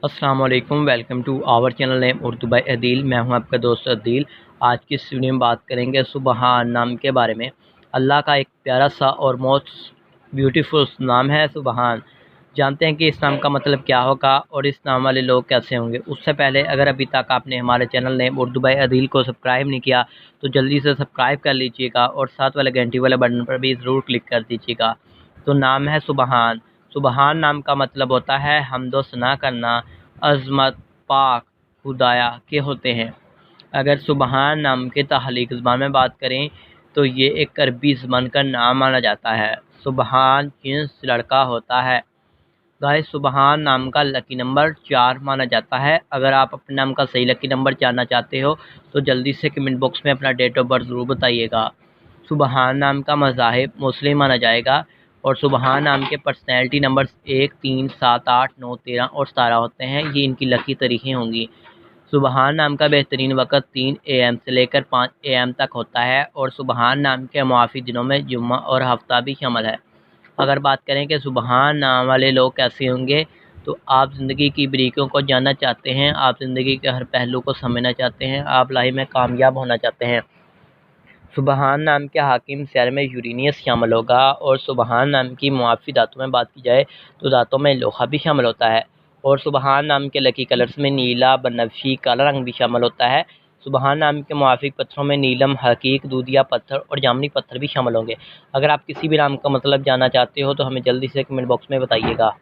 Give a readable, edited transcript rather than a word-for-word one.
अस्सलाम वालेकुम, welcome to our channel name Urdu by Adeel. मैं हूं आपका दोस्त अदील। आज की इस वीडियो में बात करेंगे सुबहान नाम के बारे में। अल्लाह का एक प्यारा सा और मोस्ट ब्यूटीफुल नाम है सुबहान। जानते हैं कि इस नाम का मतलब क्या होगा और इस नाम वाले लोग कैसे होंगे। उससे पहले अगर अभी तक आपने हमारे channel name Urdu by Adeel को सब्सक्राइब नहीं किया तो जल्दी से सब्सक्राइब कर लीजिएगा और साथ वाले घंटी वाले बटन पर भी ज़रूर क्लिक कर दीजिएगा। तो नाम है सुबहान। सुबहान नाम का मतलब होता है हमदो सना करना, अज़मत, पाक, खुदाया के होते हैं। अगर सुबहान नाम के तहलीक ज़बान में बात करें तो ये एक अरबी ज़बान का नाम माना जाता है। सुबहान जिन्स लड़का होता है। गाइस, सुबहान नाम का लकी नंबर 4 माना जाता है। अगर आप अपने नाम का सही लकी नंबर जानना चाहते हो तो जल्दी से कमेंट बॉक्स में अपना डेट ऑफ बर्थ ज़रूर बताइएगा। सुबहान नाम का मज़ाहिब मुस्लिम माना जाएगा और सुबहान नाम के पर्सनैलिटी नंबर्स 1, 3, 7, 8, 9, 13 और 17 होते हैं। ये इनकी लकी तारीखें होंगी। सुबहान नाम का बेहतरीन वक़्त 3 AM से लेकर 5 AM तक होता है और सुबहान नाम के मुआफ़ी दिनों में जुम्मा और हफ्ता भी शामिल है। अगर बात करें कि सुबहान नाम वाले लोग कैसे होंगे, तो आप ज़िंदगी की बारीकियों को जानना चाहते हैं, आप ज़िंदगी के हर पहलू को समझना चाहते हैं, आप लाइफ में कामयाब होना चाहते हैं। सुबहान नाम के हाकिम शहर में यूरेनियस शामिल होगा और सुबहान नाम की मुआफ़ी दातों में बात की जाए तो दातों में लोहा भी शामिल होता है और सुबहान नाम के लकी कलर्स में नीला, बनफशी, काला रंग भी शामिल होता है। सुबहान नाम के मुआफ़िक पत्थरों में नीलम, हकीक, दूधिया पत्थर और जामनी पत्थर भी शामिल होंगे। अगर आप किसी भी नाम का मतलब जानना चाहते हो तो हमें जल्दी से कमेंट बॉक्स में बताइएगा।